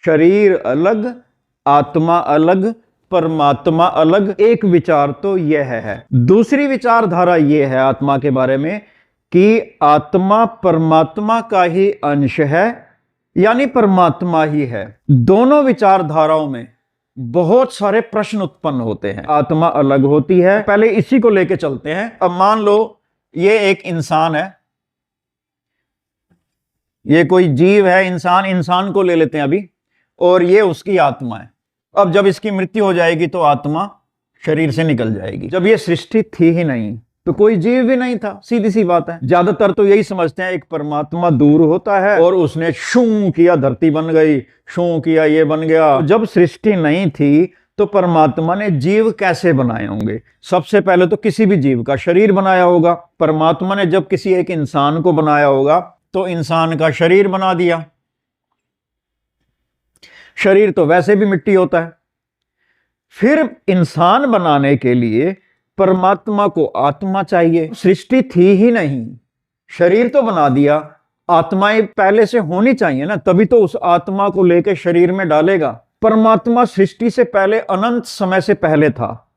शरीर अलग, आत्मा अलग, परमात्मा अलग। एक विचार तो यह है। दूसरी विचारधारा यह है आत्मा के बारे में कि आत्मा परमात्मा का ही अंश है, यानी परमात्मा ही है। दोनों विचारधाराओं में बहुत सारे प्रश्न उत्पन्न होते हैं। आत्मा अलग होती है, पहले इसी को लेके चलते हैं। अब मान लो ये एक इंसान है, ये कोई जीव है, इंसान को ले लेते हैं अभी, और ये उसकी आत्मा है। अब जब इसकी मृत्यु हो जाएगी तो आत्मा शरीर से निकल जाएगी। जब ये सृष्टि थी ही नहीं तो कोई जीव भी नहीं था, सीधी सी बात है। ज्यादातर तो यही समझते हैं एक परमात्मा दूर होता है और उसने शू किया, धरती बन गई, शू किया, ये बन गया। जब सृष्टि नहीं थी तो परमात्मा ने जीव कैसे बनाए होंगे? सबसे पहले तो किसी भी जीव का शरीर बनाया होगा। परमात्मा ने जब किसी एक इंसान को बनाया होगा तो इंसान का शरीर बना दिया। शरीर तो वैसे भी मिट्टी होता है। फिर इंसान बनाने के लिए परमात्मा को आत्मा चाहिए। सृष्टि थी ही नहीं, शरीर तो बना दिया, आत्माएं पहले से होनी चाहिए ना, तभी तो उस आत्मा को लेकर शरीर में डालेगा। परमात्मा सृष्टि से पहले, अनंत समय से पहले था,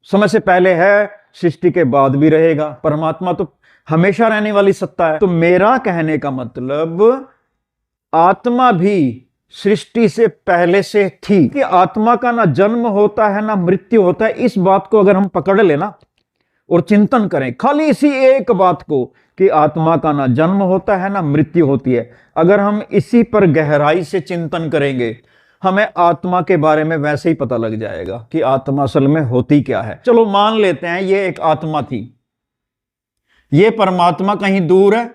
समय से पहले है, सृष्टि के बाद भी रहेगा। परमात्मा तो हमेशा रहने वाली सत्ता है। तो मेरा कहने का मतलब आत्मा भी सृष्टि से पहले से थी। कि आत्मा का ना जन्म होता है ना मृत्यु होता है, इस बात को अगर हम पकड़ लेना और चिंतन करें खाली इसी एक बात को कि आत्मा का ना जन्म होता है ना मृत्यु होती है, अगर हम इसी पर गहराई से चिंतन करेंगे हमें आत्मा के बारे में वैसे ही पता लग जाएगा कि आत्मा असल में होती क्या है। चलो मान लेते हैं ये एक आत्मा थी, ये परमात्मा कहीं दूर है,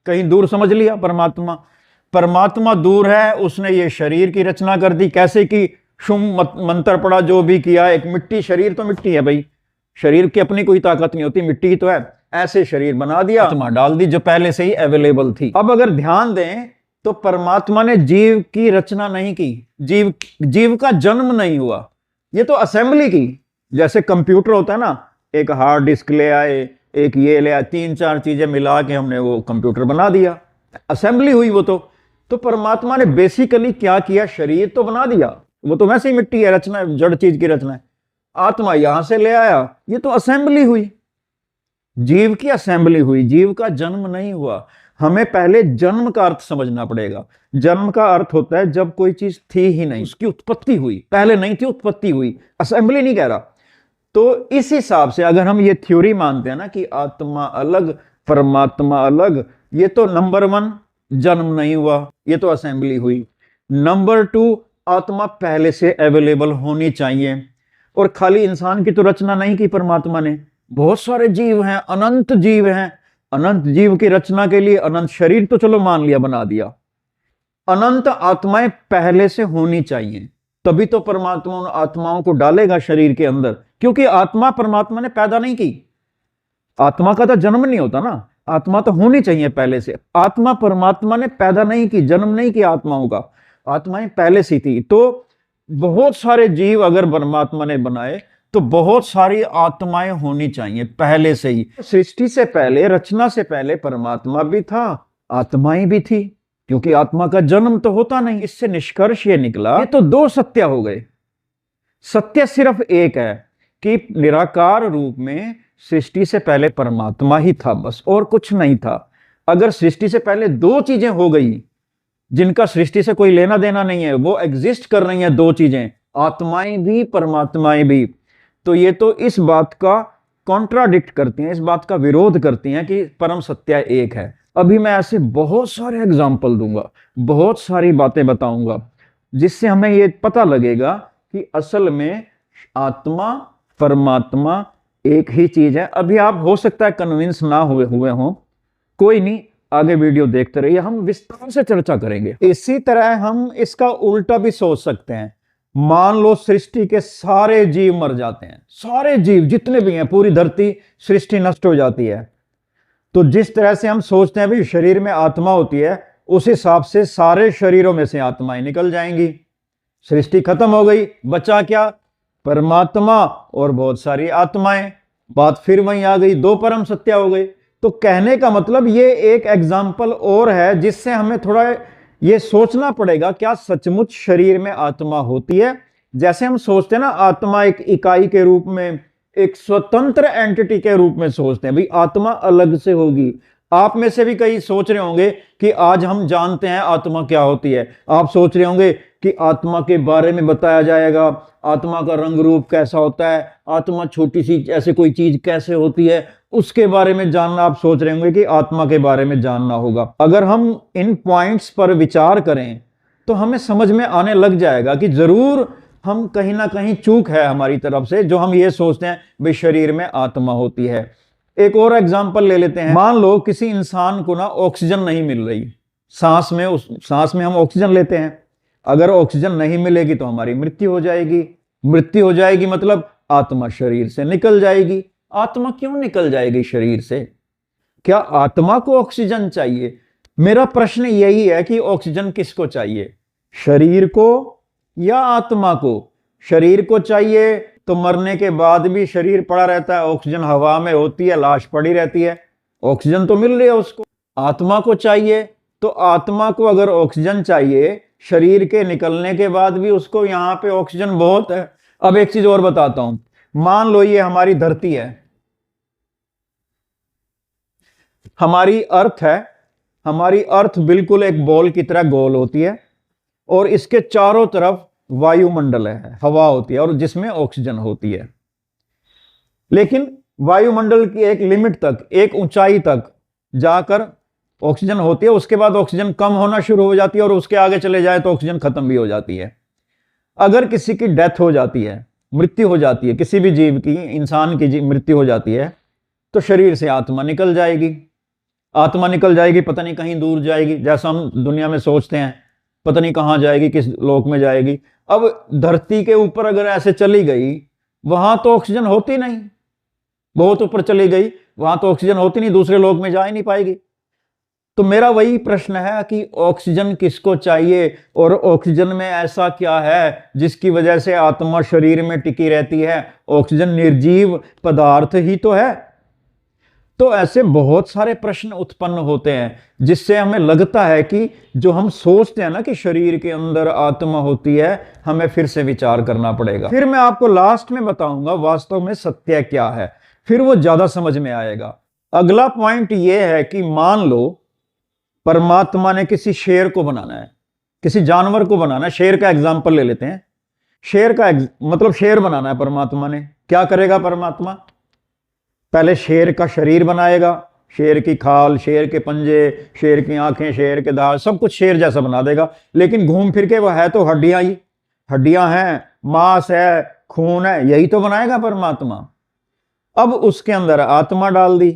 कहीं दूर समझ लिया। परमात्मा दूर है, उसने ये शरीर की रचना कर दी। कैसे की? शुम मंत्र पड़ा, जो भी किया। एक मिट्टी, शरीर तो मिट्टी है भाई, शरीर की अपनी कोई ताकत नहीं होती, मिट्टी तो है। ऐसे शरीर बना दिया, आत्मा डाल दी जो पहले से ही अवेलेबल थी। अब अगर ध्यान दें तो परमात्मा ने जीव की रचना नहीं की, जीव का जन्म नहीं हुआ, ये तो असेंबली की। जैसे कंप्यूटर होता है ना, एक हार्ड डिस्क ले आए, एक ये ले आए, 3-4 चीजें मिला के हमने वो कंप्यूटर बना दिया, असेंबली हुई वो तो परमात्मा ने बेसिकली क्या किया? शरीर तो बना दिया, वो तो वैसे ही मिट्टी है, रचना है, जड़ चीज की रचना है। आत्मा यहां से ले आया, ये तो असेंबली हुई, जीव की असेंबली हुई, जीव का जन्म नहीं हुआ। हमें पहले जन्म का अर्थ समझना पड़ेगा। जन्म का अर्थ होता है जब कोई चीज थी ही नहीं, उसकी उत्पत्ति हुई, पहले नहीं थी, उत्पत्ति हुई, असेंबली नहीं कह रहा। तो इस हिसाब से अगर हम ये थ्योरी मानते हैं ना कि आत्मा अलग परमात्मा अलग, ये तो नंबर 1 जन्म नहीं हुआ, ये तो असेंबली हुई। नंबर 2 आत्मा पहले से अवेलेबल होनी चाहिए। और खाली इंसान की तो रचना नहीं की परमात्मा ने, बहुत सारे जीव हैं, अनंत जीव हैं। अनंत जीव की रचना के लिए अनंत शरीर तो चलो मान लिया, बना दिया, अनंत आत्माएं पहले से होनी चाहिए, तभी तो परमात्मा उन आत्माओं को डालेगा शरीर के अंदर। क्योंकि आत्मा परमात्मा ने पैदा नहीं की, आत्मा का तो जन्म नहीं होता ना, आत्मा तो होनी चाहिए पहले से। आत्मा परमात्मा ने पैदा नहीं की, जन्म नहीं किया आत्माओं का, आत्माएं पहले से थी। तो बहुत सारे जीव अगर परमात्मा ने बनाए तो बहुत सारी आत्माएं होनी चाहिए पहले से ही। सृष्टि से पहले, रचना से पहले परमात्मा भी था, आत्माएं भी थी, क्योंकि आत्मा का जन्म तो होता नहीं। इससे निष्कर्ष ये निकला, ये तो 2 सत्य हो गए। सत्य सिर्फ एक है कि निराकार रूप में सृष्टि से पहले परमात्मा ही था, बस, और कुछ नहीं था। अगर सृष्टि से पहले 2 चीजें हो गई जिनका सृष्टि से कोई लेना देना नहीं है, वो एग्जिस्ट कर रही हैं 2 चीजें, आत्माएं भी परमात्माएं भी, तो ये तो इस बात का कॉन्ट्राडिक्ट करती हैं, इस बात का विरोध करती हैं कि परम सत्य एक है। अभी मैं ऐसे बहुत सारे एग्जाम्पल दूंगा, बहुत सारी बातें बताऊंगा, जिससे हमें ये पता लगेगा कि असल में आत्मा परमात्मा एक ही चीज है। अभी आप हो सकता है कन्विंस ना हुए हो, कोई नहीं, आगे वीडियो देखते रहिए, हम विस्तार से चर्चा करेंगे। इसी तरह हम इसका उल्टा भी सोच सकते हैं। मान लो सृष्टि के सारे जीव मर जाते हैं, सारे जीव जितने भी हैं, पूरी धरती सृष्टि नष्ट हो जाती है, तो जिस तरह से हम सोचते हैं भी शरीर में आत्मा होती है, उस हिसाब से सारे शरीरों में से आत्माएं निकल जाएंगी, सृष्टि खत्म हो गई, बचा क्या? परमात्मा और बहुत सारी आत्माएं। बात फिर वहीं आ गई, 2 परम सत्य हो गए। तो कहने का मतलब ये एक एग्जाम्पल और है जिससे हमें थोड़ा ये सोचना पड़ेगा क्या सचमुच शरीर में आत्मा होती है। जैसे हम सोचते हैं ना, आत्मा एक इकाई के रूप में, एक स्वतंत्र एंटिटी के रूप में सोचते हैं, भाई आत्मा अलग से होगी। आप में से भी कई सोच रहे होंगे कि आज हम जानते हैं आत्मा क्या होती है। आप सोच रहे होंगे कि आत्मा के बारे में बताया जाएगा, आत्मा का रंग रूप कैसा होता है, आत्मा छोटी सी ऐसे कोई चीज कैसे होती है, उसके बारे में जानना। आप सोच रहे होंगे कि आत्मा के बारे में जानना होगा। अगर हम इन पॉइंट्स पर विचार करें तो हमें समझ में आने लग जाएगा कि जरूर हम कहीं ना कहीं चूक है हमारी तरफ से, जो हम ये सोचते हैं भाई शरीर में आत्मा होती है। एक और एग्जांपल ले लेते हैं। मान लो किसी इंसान को ना ऑक्सीजन नहीं मिल रही, सांस में हम ऑक्सीजन लेते हैं, अगर ऑक्सीजन नहीं मिलेगी तो हमारी मृत्यु हो जाएगी। मृत्यु हो जाएगी मतलब आत्मा शरीर से निकल जाएगी। आत्मा क्यों निकल जाएगी शरीर से? क्या आत्मा को ऑक्सीजन चाहिए? मेरा प्रश्न यही है कि ऑक्सीजन किसको चाहिए, शरीर को या आत्मा को? शरीर को चाहिए तो मरने के बाद भी शरीर पड़ा रहता है, ऑक्सीजन हवा में होती है, लाश पड़ी रहती है, ऑक्सीजन तो मिल रही है उसको। आत्मा को चाहिए तो आत्मा को अगर ऑक्सीजन चाहिए, शरीर के निकलने के बाद भी उसको यहां पे ऑक्सीजन बहुत है। अब एक चीज और बताता हूं, मान लो ये हमारी धरती है, हमारी अर्थ है। हमारी अर्थ बिल्कुल एक बॉल की तरह गोल होती है और इसके चारों तरफ वायुमंडल है, हवा होती है और जिसमें ऑक्सीजन होती है। लेकिन वायुमंडल की एक लिमिट तक, एक ऊंचाई तक जाकर ऑक्सीजन होती है, उसके बाद ऑक्सीजन कम होना शुरू हो जाती है और उसके आगे चले जाए तो ऑक्सीजन खत्म भी हो जाती है। अगर किसी की डेथ हो जाती है, मृत्यु हो जाती है, किसी भी जीव की, इंसान की मृत्यु हो जाती है, तो शरीर से आत्मा निकल जाएगी। आत्मा निकल जाएगी, पता नहीं कहीं दूर जाएगी, जैसा हम दुनिया में सोचते हैं, पता नहीं कहां जाएगी, किस लोक में जाएगी। अब धरती के ऊपर अगर ऐसे चली गई, वहां तो ऑक्सीजन होती नहीं, बहुत ऊपर चली गई, वहां तो ऑक्सीजन होती नहीं, दूसरे लोक में जा ही नहीं पाएगी। तो मेरा वही प्रश्न है कि ऑक्सीजन किसको चाहिए और ऑक्सीजन में ऐसा क्या है जिसकी वजह से आत्मा शरीर में टिकी रहती है? ऑक्सीजन निर्जीव पदार्थ ही तो है। तो ऐसे बहुत सारे प्रश्न उत्पन्न होते हैं जिससे हमें लगता है कि जो हम सोचते हैं ना कि शरीर के अंदर आत्मा होती है, हमें फिर से विचार करना पड़ेगा। फिर मैं आपको लास्ट में बताऊंगा वास्तव में सत्य क्या है, फिर वो ज्यादा समझ में आएगा। अगला पॉइंट ये है कि मान लो परमात्मा ने किसी शेर को बनाना है, किसी जानवर को बनाना है। शेर का एग्जाम्पल ले लेते हैं। शेर का मतलब शेर बनाना है परमात्मा ने। क्या करेगा परमात्मा? पहले शेर का शरीर बनाएगा, शेर की खाल, शेर के पंजे, शेर की आंखें, शेर के दांत, सब कुछ शेर जैसा बना देगा। लेकिन घूम फिर के वह है तो हड्डियां ही, हड्डियां हैं, मांस है, खून है, यही तो बनाएगा परमात्मा। अब उसके अंदर आत्मा डाल दी,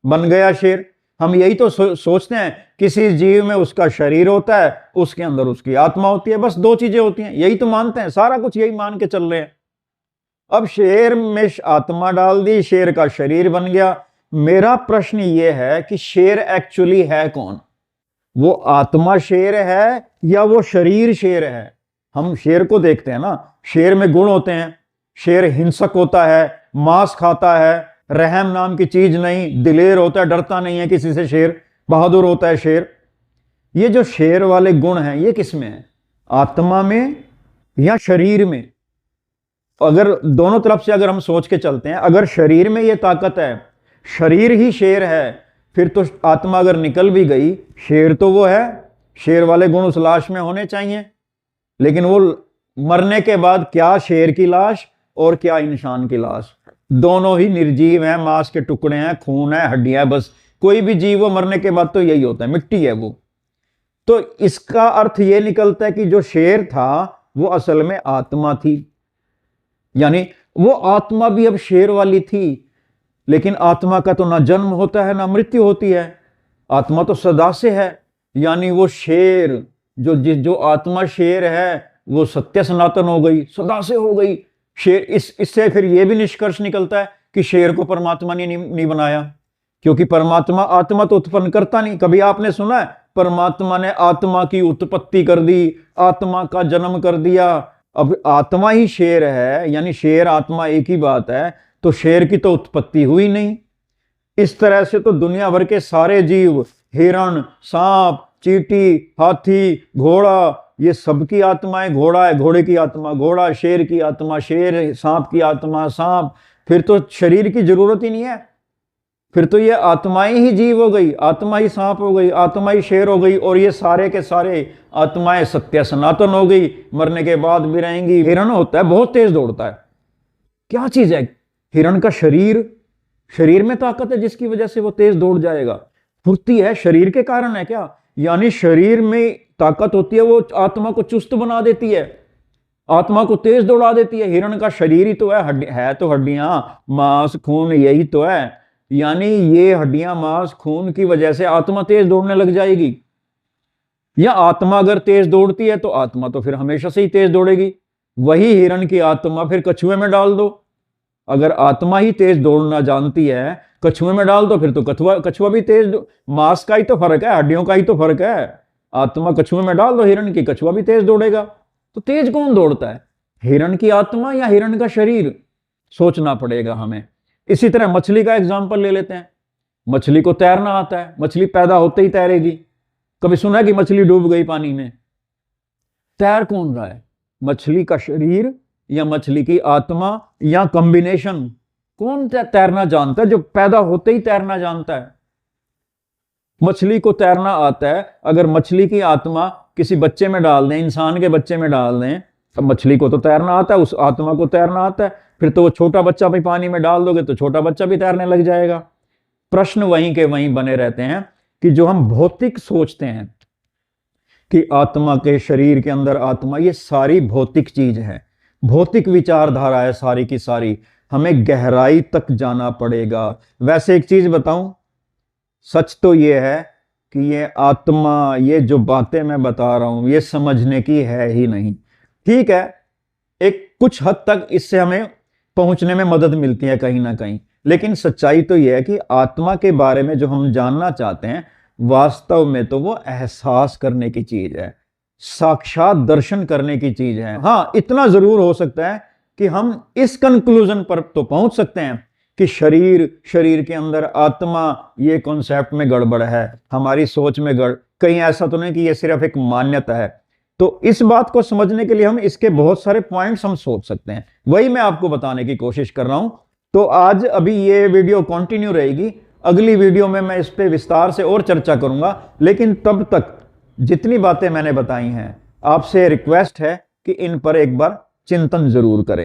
बन गया शेर। हम यही तो सोचते हैं, किसी जीव में उसका शरीर होता है, उसके अंदर उसकी आत्मा होती है, बस दो चीजें होती हैं, यही तो मानते हैं, सारा कुछ यही मान के चल रहे हैं। अब शेर में आत्मा डाल दी, शेर का शरीर बन गया। मेरा प्रश्न यह है कि शेर एक्चुअली है कौन? वो आत्मा शेर है या वो शरीर शेर है? हम शेर को देखते हैं ना, शेर में गुण होते हैं। शेर हिंसक होता है, मांस खाता है, रहम नाम की चीज नहीं, दिलेर होता है, डरता नहीं है किसी से, शेर बहादुर होता है शेर। ये जो शेर वाले गुण हैं ये किस में है? आत्मा में या शरीर में? अगर दोनों तरफ से अगर हम सोच के चलते हैं, अगर शरीर में ये ताकत है, शरीर ही शेर है, फिर तो आत्मा अगर निकल भी गई, शेर तो वो है, शेर वाले गुण उस लाश में होने चाहिए। लेकिन वो मरने के बाद क्या शेर की लाश और क्या इंसान की लाश, दोनों ही निर्जीव हैं, मांस के टुकड़े हैं, खून है, हड्डियां, बस। कोई भी जीव वो मरने के बाद तो यही होता है, मिट्टी है वो। तो इसका अर्थ ये निकलता है कि जो शेर था वो असल में आत्मा थी, यानी वो आत्मा भी अब शेर वाली थी। लेकिन आत्मा का तो ना जन्म होता है ना मृत्यु होती है, आत्मा तो सदा से है। यानी वो शेर, जो आत्मा शेर है, वो सत्य सनातन हो गई, सदा से हो गई शेर। इससे फिर ये भी निष्कर्ष निकलता है कि शेर को परमात्मा ने नहीं बनाया, क्योंकि परमात्मा आत्मा तो उत्पन्न करता नहीं। कभी आपने सुना है परमात्मा ने आत्मा की उत्पत्ति कर दी, आत्मा का जन्म कर दिया? अब आत्मा ही शेर है, यानी शेर आत्मा एक ही बात है, तो शेर की तो उत्पत्ति हुई नहीं। इस तरह से तो दुनिया भर के सारे जीव, हिरण, सांप, चींटी, हाथी, घोड़ा, ये सबकी आत्माएं। घोड़ा है, घोड़े की आत्मा घोड़ा, शेर की आत्मा शेर, सांप की आत्मा सांप। फिर तो शरीर की जरूरत ही नहीं है, फिर तो ये आत्माएं ही जीव हो गई, आत्मा ही सांप हो गई, आत्मा ही शेर हो गई, और ये सारे के सारे आत्माएं सत्य सनातन हो गई, मरने के बाद भी रहेंगी। हिरण होता है, बहुत तेज दौड़ता है। क्या चीज है हिरण का? शरीर, शरीर में ताकत है जिसकी वजह से वो तेज दौड़ जाएगा। फुर्ती है शरीर के कारण है क्या? यानी शरीर में ताकत होती है, वो आत्मा को चुस्त बना देती है, आत्मा को तेज दौड़ा देती है। हिरण का शरीर ही तो है तो हड्डियां मांस खून यही तो है। यानी ये हड्डियां मांस खून की वजह से आत्मा तेज दौड़ने लग जाएगी। या आत्मा अगर तेज दौड़ती है तो आत्मा तो फिर हमेशा से ही तेज दौड़ेगी। वही हिरण की आत्मा फिर कछुए में डाल दो, अगर आत्मा ही तेज दौड़ना जानती है, कछुए में डाल दो, फिर तो कछुआ भी तेज। मांस का ही तो फर्क है, हड्डियों का ही तो फर्क है। आत्मा कछुए में डाल दो हिरण की, कछुआ भी तेज दौड़ेगा। तो तेज कौन दौड़ता है, हिरण की आत्मा या हिरण का शरीर? सोचना पड़ेगा हमें। इसी तरह मछली का एग्जाम्पल ले लेते हैं। मछली को तैरना आता है, मछली पैदा होते ही तैरेगी। कभी सुना है कि मछली डूब गई पानी में? तैर कौन रहा है, मछली का शरीर या मछली की आत्मा या कॉम्बिनेशन? कौन तैरना जानता है? जो पैदा होते ही तैरना जानता है। मछली को तैरना आता है, अगर मछली की आत्मा किसी बच्चे में डाल दें, इंसान के बच्चे में डाल दें, अब मछली को तो तैरना आता है, उस आत्मा को तैरना आता है, फिर तो वो छोटा बच्चा भी पानी में डाल दोगे तो छोटा बच्चा भी तैरने लग जाएगा। प्रश्न वहीं के वहीं बने रहते हैं कि जो हम भौतिक सोचते हैं कि आत्मा के शरीर के अंदर आत्मा, ये सारी भौतिक चीज है, भौतिक विचारधारा है सारी की सारी। हमें गहराई तक जाना पड़ेगा। वैसे एक चीज बताऊं, सच तो ये है कि ये आत्मा, ये जो बातें मैं बता रहा हूं, ये समझने की है ही नहीं। ठीक है, एक कुछ हद तक इससे हमें पहुंचने में मदद मिलती है कहीं ना कहीं, लेकिन सच्चाई तो यह है कि आत्मा के बारे में जो हम जानना चाहते हैं, वास्तव में तो वो एहसास करने की चीज है, साक्षात दर्शन करने की चीज है। हाँ, इतना जरूर हो सकता है कि हम इस कंक्लूजन पर तो पहुंच सकते हैं कि शरीर के अंदर आत्मा, ये कॉन्सेप्ट में गड़बड़ है, हमारी सोच में कहीं ऐसा तो नहीं कि ये सिर्फ एक मान्यता है। तो इस बात को समझने के लिए हम इसके बहुत सारे पॉइंट्स हम सोच सकते हैं, वही मैं आपको बताने की कोशिश कर रहा हूं। तो आज अभी ये वीडियो कंटिन्यू रहेगी, अगली वीडियो में मैं इस पे विस्तार से और चर्चा करूंगा। लेकिन तब तक जितनी बातें मैंने बताई हैं, आपसे रिक्वेस्ट है कि इन पर एक बार चिंतन जरूर करें।